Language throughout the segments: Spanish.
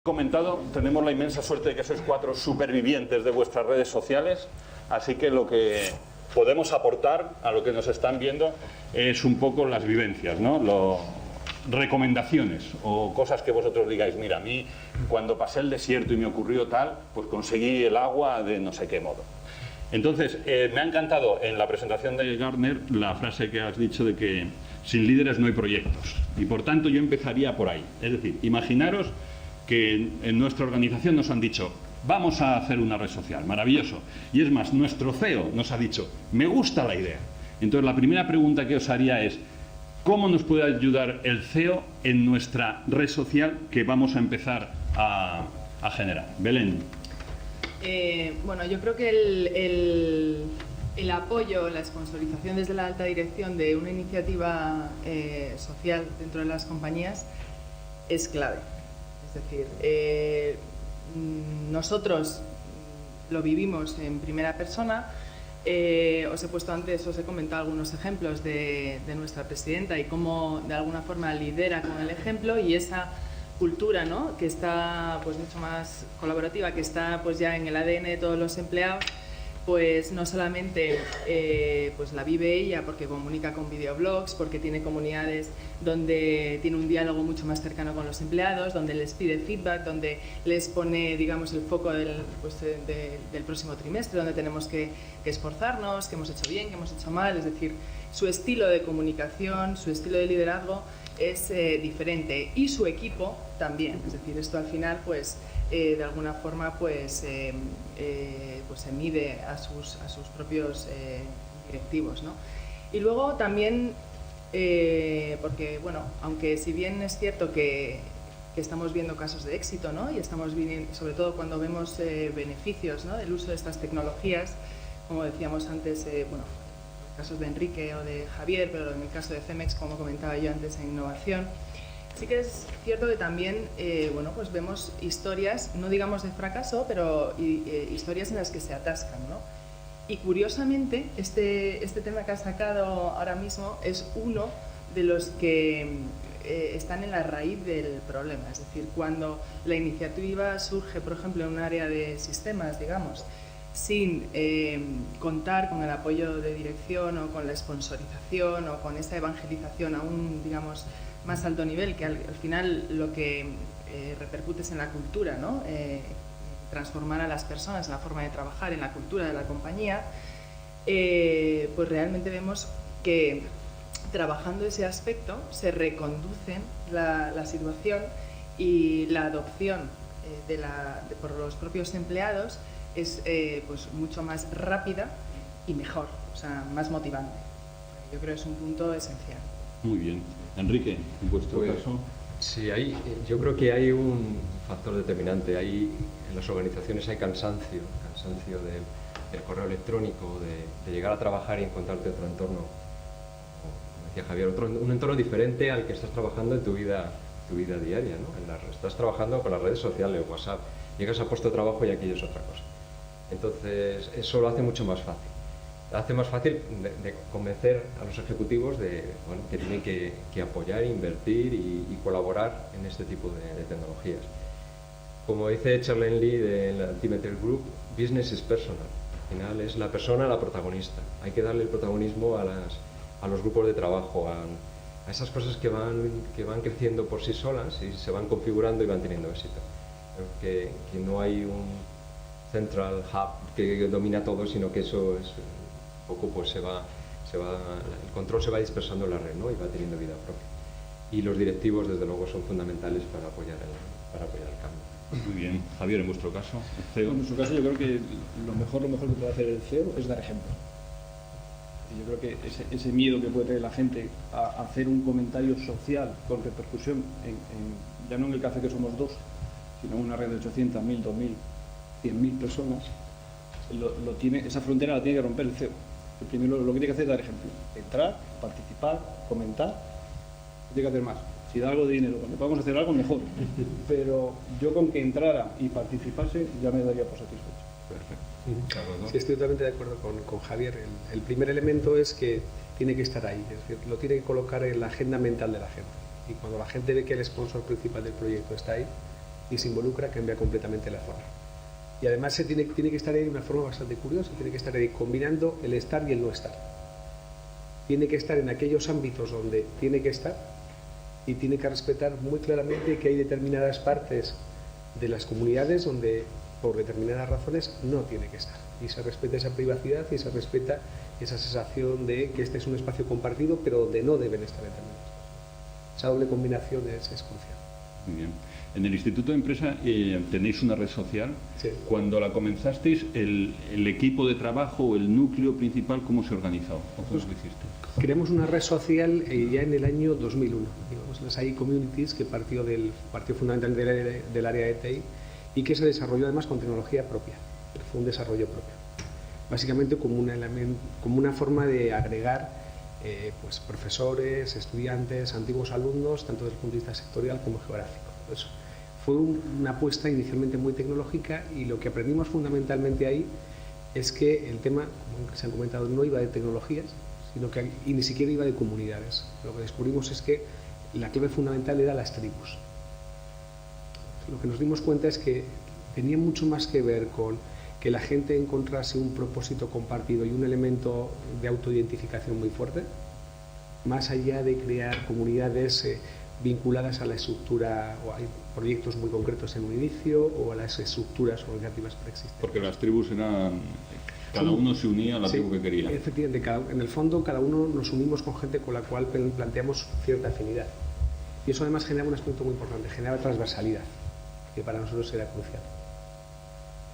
Comentado, tenemos la inmensa suerte de que sois 4 supervivientes de vuestras redes sociales, así que lo que podemos aportar a lo que nos están viendo es un poco las vivencias, ¿no? Recomendaciones o cosas que vosotros digáis, mira, a mí cuando pasé el desierto y me ocurrió tal, pues conseguí el agua de no sé qué modo. Entonces, me ha encantado en la presentación de Gartner la frase que has dicho de que sin líderes no hay proyectos, y por tanto yo empezaría por ahí. Es decir, imaginaros que en nuestra organización nos han dicho, vamos a hacer una red social, maravilloso. Y es más, nuestro CEO nos ha dicho, me gusta la idea. Entonces, la primera pregunta que os haría es, ¿cómo nos puede ayudar el CEO en nuestra red social que vamos a empezar a generar? Belén. Bueno, yo creo que el apoyo, la sponsorización desde la alta dirección de una iniciativa social dentro de las compañías es clave. Es decir, nosotros lo vivimos en primera persona. Os he puesto antes, os he comentado algunos ejemplos de nuestra presidenta y cómo de alguna forma lidera con el ejemplo, y esa cultura, ¿no?, que está pues mucho más colaborativa, que está pues ya en el ADN de todos los empleados, pues no solamente pues la vive ella porque comunica con videoblogs, porque tiene comunidades donde tiene un diálogo mucho más cercano con los empleados, donde les pide feedback, donde les pone, digamos, el foco del próximo trimestre, donde tenemos que esforzarnos, que hemos hecho bien, que hemos hecho mal. Es decir, su estilo de comunicación, su estilo de liderazgo es diferente, y su equipo también. Es decir, esto al final pues de alguna forma pues se mide a sus propios directivos, ¿no? Y luego también porque, bueno, aunque si bien es cierto que estamos viendo casos de éxito, ¿no?, y estamos viendo, sobre todo cuando vemos beneficios, ¿no?, del uso de estas tecnologías, como decíamos antes, bueno, casos de Enrique o de Javier, pero en el caso de Cemex, como comentaba yo antes, en innovación, sí que es cierto que también bueno, pues vemos historias, no digamos de fracaso, pero historias en las que se atascan, ¿no? Y curiosamente, este tema que has sacado ahora mismo es uno de los que están en la raíz del problema. Es decir, cuando la iniciativa surge, por ejemplo, en un área de sistemas, digamos, sin contar con el apoyo de dirección o con la sponsorización o con esa evangelización a un, digamos, más alto nivel, que al final lo que repercute es en la cultura, ¿no? Transformar a las personas en la forma de trabajar, en la cultura de la compañía, pues realmente vemos que trabajando ese aspecto se reconduce la situación, y la adopción por los propios empleados es pues mucho más rápida y mejor, o sea, más motivante. Yo creo que es un punto esencial. Muy bien. Enrique, en vuestro caso. Sí, yo creo que hay un factor determinante. En las organizaciones hay cansancio del correo electrónico, de llegar a trabajar y encontrarte otro entorno, como decía Javier, un entorno diferente al que estás trabajando en tu vida diaria, ¿no? Estás trabajando con las redes sociales, WhatsApp, llegas a puesto de trabajo y aquello es otra cosa. Entonces, eso lo hace mucho más fácil. Hace más fácil de convencer a los ejecutivos de, bueno, que tienen que apoyar, invertir y colaborar en este tipo de tecnologías. Como dice Charlene Lee del Altimeter Group, business is personal. Al final es la persona la protagonista. Hay que darle el protagonismo a los grupos de trabajo, a esas cosas que van creciendo por sí solas y se van configurando y van teniendo éxito. Creo que no hay un central hub que domina todo, sino que eso es poco, pues el control se va dispersando en la red, ¿no?, y va teniendo vida propia. Y los directivos, desde luego, son fundamentales para apoyar el cambio. Muy bien. Javier, en vuestro caso, el CEO. En nuestro caso, yo creo que lo mejor que puede hacer el CEO es dar ejemplo. Y yo creo que ese miedo que puede tener la gente a hacer un comentario social con repercusión ya no en el café que somos dos, sino en una red de 800, 1000, 2000, 100.000 personas, esa frontera la tiene que romper el CEO. Primero lo que tiene que hacer es dar ejemplo, entrar, participar, comentar. No tiene que hacer más. Si da algo de dinero, cuando podamos hacer algo, mejor. Pero yo con que entrara y participase ya me daría por satisfecho. Perfecto. Sí, estoy totalmente de acuerdo con Javier. El primer elemento es que tiene que estar ahí, es decir, lo tiene que colocar en la agenda mental de la gente. Y cuando la gente ve que el sponsor principal del proyecto está ahí, y se involucra, cambia completamente la forma. Y además se tiene que estar ahí de una forma bastante curiosa, tiene que estar ahí combinando el estar y el no estar. Tiene que estar en aquellos ámbitos donde tiene que estar y tiene que respetar muy claramente que hay determinadas partes de las comunidades donde por determinadas razones no tiene que estar. Y se respeta esa privacidad y se respeta esa sensación de que este es un espacio compartido, pero donde no deben estar determinadas cosas. Esa doble combinación es crucial. Muy bien. En el Instituto de Empresa tenéis una red social. Sí. Cuando la comenzasteis, el equipo de trabajo o el núcleo principal, ¿cómo se organizó? ¿O cómo lo hiciste? Creamos una red social ya en el año 2001, digamos, las AI Communities, que partió fundamentalmente del área de TI y que se desarrolló además con tecnología propia. Fue un desarrollo propio. Básicamente como una forma de agregar pues profesores, estudiantes, antiguos alumnos, tanto desde el punto de vista sectorial como geográfico. Pues fue una apuesta inicialmente muy tecnológica y lo que aprendimos fundamentalmente ahí es que el tema, como se han comentado, no iba de tecnologías, y ni siquiera iba de comunidades. Lo que descubrimos es que la clave fundamental era las tribus. Lo que nos dimos cuenta es que tenía mucho más que ver con que la gente encontrase un propósito compartido y un elemento de autoidentificación muy fuerte, más allá de crear comunidades vinculadas a la estructura, o hay proyectos muy concretos en un inicio, o a las estructuras organizativas preexistentes. Porque las tribus eran... Cada uno se unía a la tribu que quería. Efectivamente, en el fondo cada uno nos unimos con gente con la cual planteamos cierta afinidad. Y eso además genera un aspecto muy importante, genera transversalidad, que para nosotros era crucial.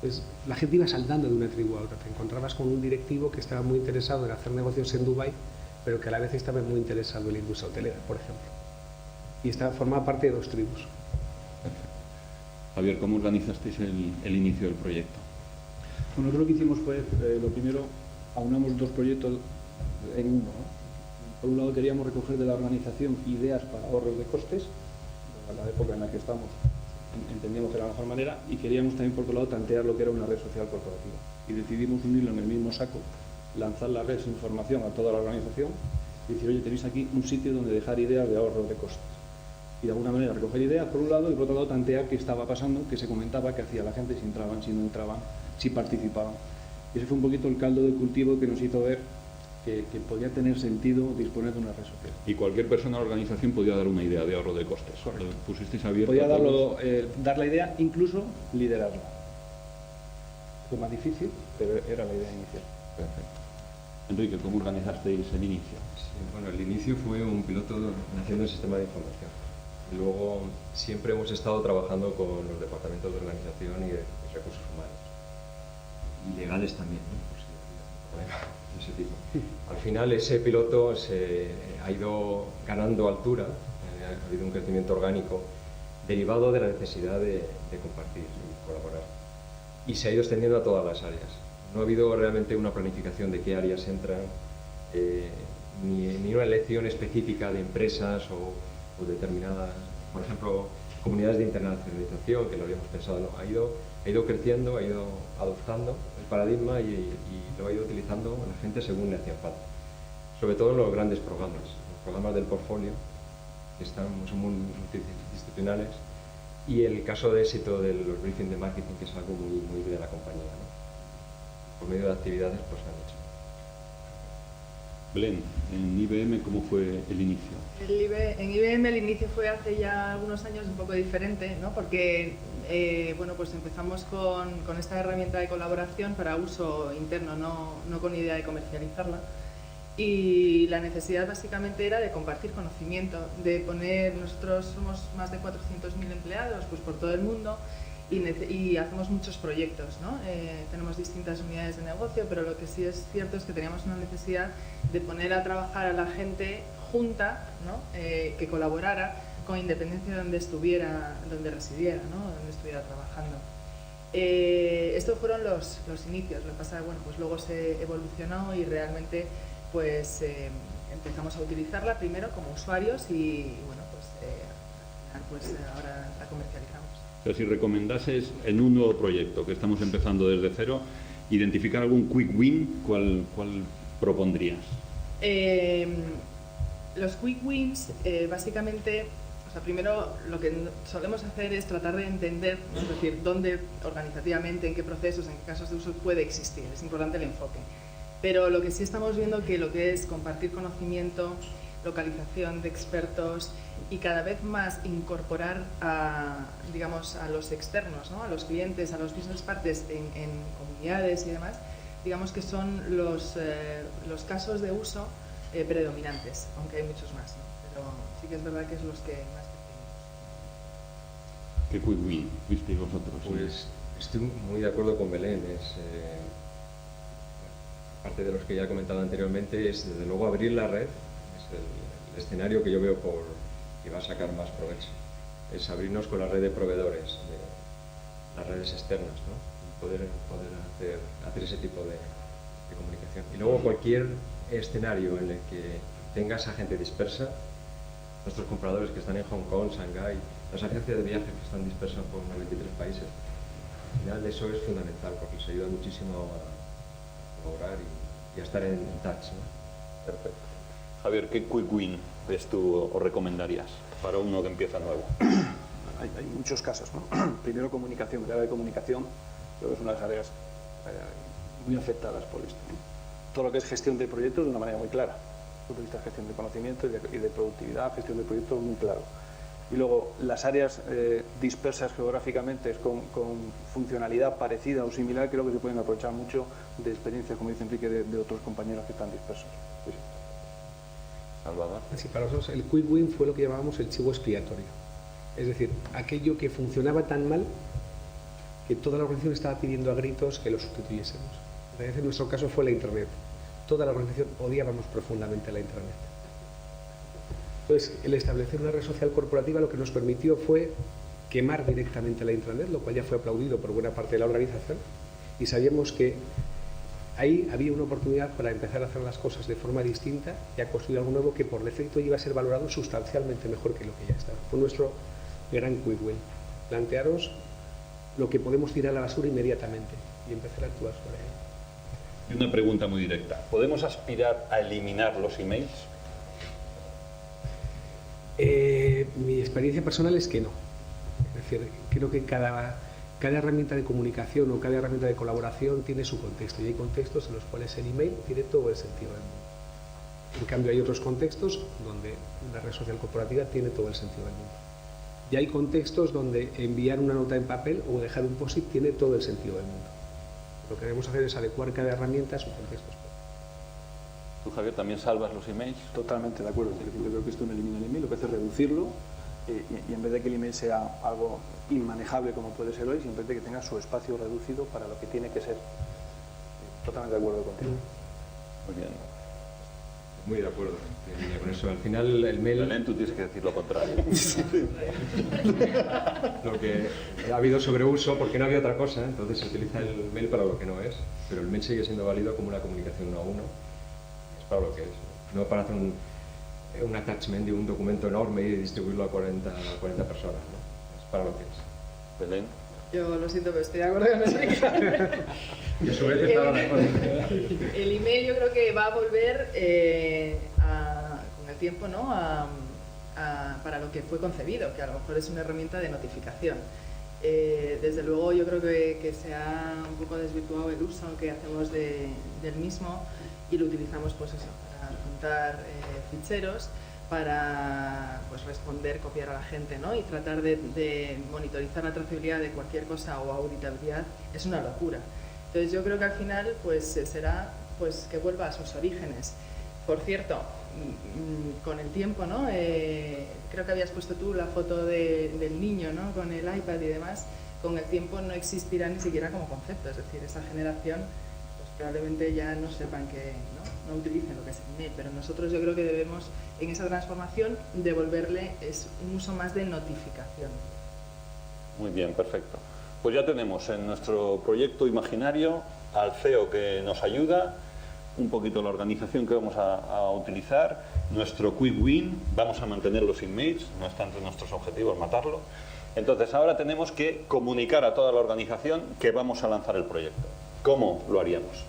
Pues la gente iba saltando de una tribu a otra. Te encontrabas con un directivo que estaba muy interesado en hacer negocios en Dubái, pero que a la vez estaba muy interesado en la industria hotelera, por ejemplo. Y formaba parte de dos tribus. Javier, ¿cómo organizasteis el inicio del proyecto? Bueno, nosotros lo que hicimos fue, lo primero, aunamos dos proyectos en uno, ¿no? Por un lado queríamos recoger de la organización ideas para ahorros de costes, a la época en la que estamos entendíamos que era la mejor manera, y queríamos también por otro lado tantear lo que era una red social corporativa. Y decidimos unirlo en el mismo saco, lanzar la red sin información a toda la organización y decir, oye, tenéis aquí un sitio donde dejar ideas de ahorros de costes. Y de alguna manera recoger ideas por un lado y por otro lado tantear qué estaba pasando, qué se comentaba, qué hacía la gente, si entraban, si no entraban, si participaban. Y ese fue un poquito el caldo de cultivo que nos hizo ver que podía tener sentido disponer de una red social. Y cualquier persona o organización podía dar una idea de ahorro de costes. Correcto. Lo pusisteis abierto. Podía a todos. dar la idea, incluso liderarla. Fue más difícil, pero era la idea inicial. Perfecto. Enrique, ¿cómo organizasteis el inicio? Sí, bueno, el inicio fue un piloto naciendo el sistema de información. Luego siempre hemos estado trabajando con los departamentos de organización y de recursos humanos. Y legales también, ¿no? Por si hay problemas de ese tipo. Al final ese piloto ha ido ganando altura, ha habido un crecimiento orgánico derivado de la necesidad de compartir y colaborar. Y se ha ido extendiendo a todas las áreas. No ha habido realmente una planificación de qué áreas entran, ni una elección específica de empresas o determinadas, por ejemplo, comunidades de internacionalización, que lo habíamos pensado, no, ha ido creciendo, ha ido adoptando el paradigma y lo ha ido utilizando la gente según le hacía falta. Sobre todo en los grandes programas, los programas del portfolio, que son muy multidisciplinares, y el caso de éxito de los briefings de marketing, que es algo muy de la compañía, ¿no? Por medio de actividades pues han hecho. Belén, en IBM, ¿cómo fue el inicio? En IBM el inicio fue hace ya algunos años un poco diferente, ¿no? Porque bueno, pues empezamos con esta herramienta de colaboración para uso interno, no con idea de comercializarla. Y la necesidad básicamente era de compartir conocimiento, de poner, nosotros somos más de 400.000 empleados pues por todo el mundo y hacemos muchos proyectos, ¿no? Tenemos distintas unidades de negocio, pero lo que sí es cierto es que teníamos una necesidad de poner a trabajar a la gente junta, ¿no? Que colaborara con independencia de donde estuviera, donde residiera, ¿no? Donde estuviera trabajando. Estos fueron los inicios. Lo que pasa es que bueno, pues luego se evolucionó y realmente pues empezamos a utilizarla primero como usuarios y bueno, pues al final pues ahora la comercializamos. O sea, si recomendases en un nuevo proyecto que estamos empezando desde cero, identificar algún quick win, ¿cuál propondrías? Los quick wins básicamente sea, primero lo que solemos hacer es tratar de entender, ¿no? Es decir, dónde organizativamente, en qué procesos, en qué casos de uso puede existir. Es importante el enfoque. Pero lo que sí estamos viendo que lo que es compartir conocimiento, localización de expertos y cada vez más incorporar a, digamos, a los externos, ¿no? A los clientes, a los business partners en comunidades y demás, digamos que son los casos de uso predominantes, aunque hay muchos más, ¿no? Pero sí que es verdad que es los que más tenemos. ¿Qué quick win visteis vosotros? Pues estoy muy de acuerdo con Belén. Aparte de los que ya he comentado anteriormente, es desde luego abrir la red, es el escenario que yo veo que va a sacar más provecho. Es abrirnos con la red de proveedores, de las redes externas, ¿no? Poder hacer ese tipo de comunicación. Y luego cualquier escenario en el que tengas a gente dispersa, nuestros compradores que están en Hong Kong, Shanghái, las agencias de viajes que están dispersas por 93 países, al final eso es fundamental porque les ayuda muchísimo a colaborar y a estar en touch, ¿no? Perfecto. Javier, ¿qué quick win ves tú o recomendarías para uno que empieza nuevo? Hay muchos casos, ¿no? Primero, comunicación. El área de comunicación creo que es una de las áreas muy afectadas por esto, ¿no? Todo lo que es gestión de proyectos de una manera muy clara. Desde el punto de vista de gestión de conocimiento y de productividad, gestión de proyectos muy claro. Y luego, las áreas dispersas geográficamente con funcionalidad parecida o similar, creo que se pueden aprovechar mucho de experiencias, como dice Enrique, de otros compañeros que están dispersos. Sí. Salvador. Así, para nosotros el quick win fue lo que llamábamos el chivo expiatorio. Es decir, aquello que funcionaba tan mal que toda la organización estaba pidiendo a gritos que lo sustituyésemos. En nuestro caso fue la Internet. Toda la organización odiábamos profundamente la Internet. Entonces, el establecer una red social corporativa lo que nos permitió fue quemar directamente la Intranet, lo cual ya fue aplaudido por buena parte de la organización, y sabíamos que ahí había una oportunidad para empezar a hacer las cosas de forma distinta y a construir algo nuevo que por defecto iba a ser valorado sustancialmente mejor que lo que ya estaba. Fue nuestro gran quick win. Plantearos lo que podemos tirar a la basura inmediatamente y empezar a actuar sobre ello. Y una pregunta muy directa. ¿Podemos aspirar a eliminar los emails? Mi experiencia personal es que no. Es decir, creo que cada herramienta de comunicación o cada herramienta de colaboración tiene su contexto, y hay contextos en los cuales el email tiene todo el sentido del mundo. En cambio, hay otros contextos donde la red social corporativa tiene todo el sentido del mundo. Y hay contextos donde enviar una nota en papel o dejar un post-it tiene todo el sentido del mundo. Lo que debemos hacer es adecuar cada herramienta a su contexto. ¿Tú, Javier, también salvas los emails? Totalmente de acuerdo. Yo creo que esto no elimina el email, lo que hace es reducirlo y en vez de que el email sea algo inmanejable como puede ser hoy, simplemente que tenga su espacio reducido para lo que tiene que ser. Totalmente de acuerdo contigo. Muy bien. Muy de acuerdo con eso. Al final el mail... Belén, tú tienes que decir lo contrario. Lo que ha habido sobreuso porque no había otra cosa, entonces se utiliza el mail para lo que no es, pero el mail sigue siendo válido como una comunicación uno a uno. Es para lo que es, no para hacer un attachment de un documento enorme y distribuirlo a 40 personas, ¿no? Es para lo que es. Belén. Yo lo siento, pero estoy de acuerdo con Enrique. Y a su vez estaba de acuerdo. El email yo creo que va a volver con el tiempo, ¿no? Para lo que fue concebido, que a lo mejor es una herramienta de notificación. Desde luego yo creo que se ha un poco desvirtuado el uso que hacemos del mismo y lo utilizamos pues eso, para juntar ficheros, para pues responder, copiar a la gente, ¿no? Y tratar de monitorizar la trazabilidad de cualquier cosa o auditabilidad es una locura. Entonces yo creo que al final pues será pues que vuelva a sus orígenes. Por cierto, con el tiempo, ¿no? Creo que habías puesto tú la foto del niño, ¿no? Con el iPad y demás. Con el tiempo no existirá ni siquiera como concepto, es decir, esa generación pues probablemente ya no sepan que no utilicen lo que es el email, pero nosotros yo creo que debemos en esa transformación devolverle un uso más de notificación. Muy bien, perfecto. Pues ya tenemos en nuestro proyecto imaginario al CEO que nos ayuda, un poquito la organización que vamos a utilizar, nuestro quick win, vamos a mantener los emails, no está entre nuestros objetivos matarlo. Entonces ahora tenemos que comunicar a toda la organización que vamos a lanzar el proyecto. ¿Cómo lo haríamos?